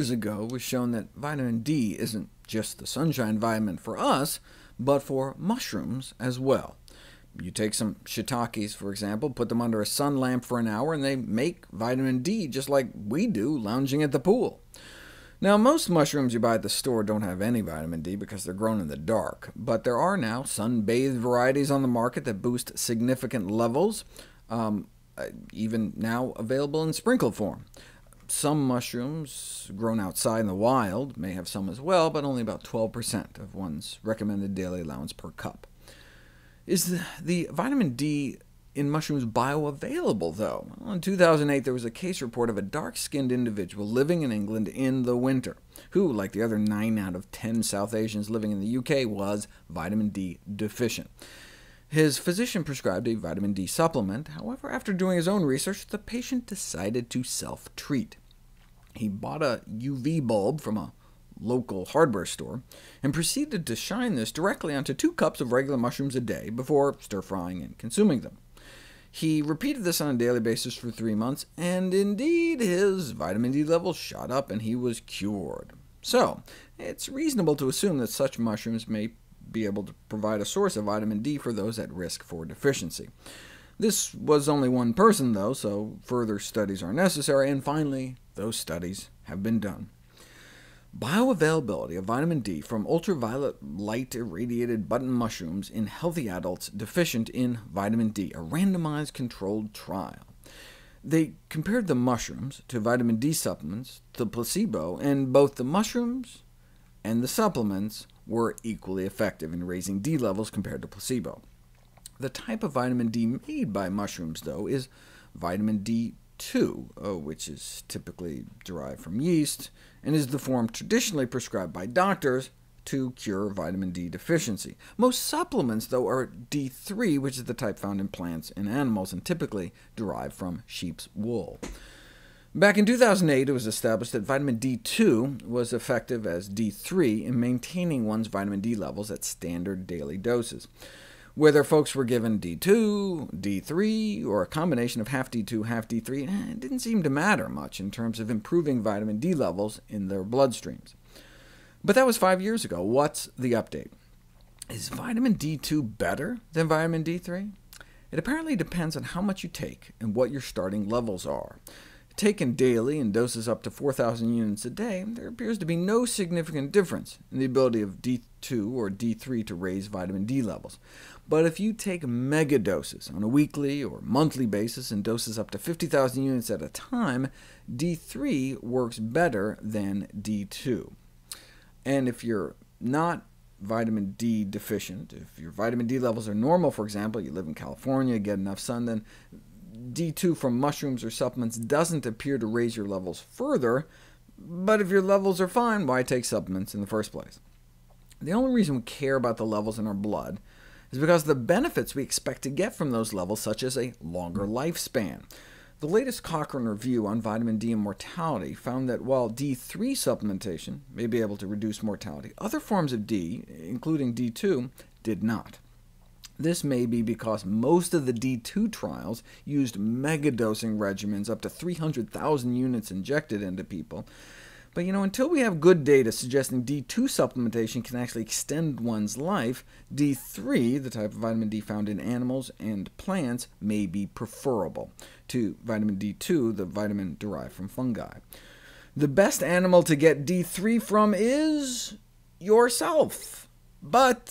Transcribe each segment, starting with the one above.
years ago, it was shown that vitamin D isn't just the sunshine vitamin for us, but for mushrooms as well. You take some shiitakes, for example, put them under a sun lamp for an hour, and they make vitamin D just like we do lounging at the pool. Now, most mushrooms you buy at the store don't have any vitamin D because they're grown in the dark, but there are now sun-bathed varieties on the market that boost significant levels, even now available in sprinkle form. Some mushrooms grown outside in the wild may have some as well, but only about 12% of one's recommended daily allowance per cup. Is the vitamin D in mushrooms bioavailable, though? Well, in 2008, there was a case report of a dark-skinned individual living in England in the winter, who, like the other 9 out of 10 South Asians living in the UK, was vitamin D deficient. His physician prescribed a vitamin D supplement. However, after doing his own research, the patient decided to self-treat. He bought a UV bulb from a local hardware store, and proceeded to shine this directly onto 2 cups of regular mushrooms a day before stir-frying and consuming them. He repeated this on a daily basis for 3 months, and indeed his vitamin D levels shot up and he was cured. So it's reasonable to assume that such mushrooms may be able to provide a source of vitamin D for those at risk for deficiency. This was only one person, though, so further studies are necessary, and finally, those studies have been done. Bioavailability of vitamin D from ultraviolet light-irradiated button mushrooms in healthy adults deficient in vitamin D, a randomized controlled trial. They compared the mushrooms to vitamin D supplements, to placebo, and both the mushrooms and the supplements were equally effective in raising D levels compared to placebo. The type of vitamin D made by mushrooms, though, is vitamin D2, which is typically derived from yeast, and is the form traditionally prescribed by doctors to cure vitamin D deficiency. Most supplements, though, are D3, which is the type found in plants and animals, and typically derived from sheep's wool. Back in 2008, it was established that vitamin D2 was effective as D3 in maintaining one's vitamin D levels at standard daily doses. Whether folks were given D2, D3, or a combination of half D2, half D3, it didn't seem to matter much in terms of improving vitamin D levels in their bloodstreams. But that was 5 years ago. What's the update? Is vitamin D2 better than vitamin D3? It apparently depends on how much you take and what your starting levels are. Taken daily in doses up to 4,000 units a day, there appears to be no significant difference in the ability of D2 or D3 to raise vitamin D levels. But if you take megadoses on a weekly or monthly basis in doses up to 50,000 units at a time, D3 works better than D2. And if you're not vitamin D deficient, if your vitamin D levels are normal, for example, you live in California, get enough sun, then D2 from mushrooms or supplements doesn't appear to raise your levels further, but if your levels are fine, why take supplements in the first place? The only reason we care about the levels in our blood is because of the benefits we expect to get from those levels, such as a longer lifespan. The latest Cochrane review on vitamin D and mortality found that while D3 supplementation may be able to reduce mortality, other forms of D, including D2, did not. This may be because most of the D2 trials used megadosing regimens up to 300,000 units injected into people. But until we have good data suggesting D2 supplementation can actually extend one's life, D3, the type of vitamin D found in animals and plants, may be preferable to vitamin D2, the vitamin derived from fungi. The best animal to get D3 from is yourself. But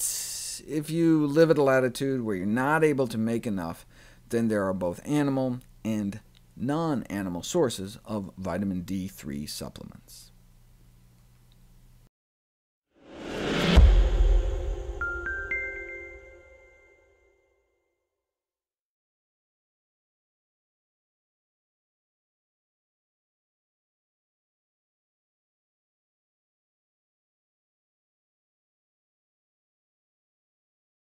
if you live at a latitude where you're not able to make enough, then there are both animal and non-animal sources of vitamin D3 supplements.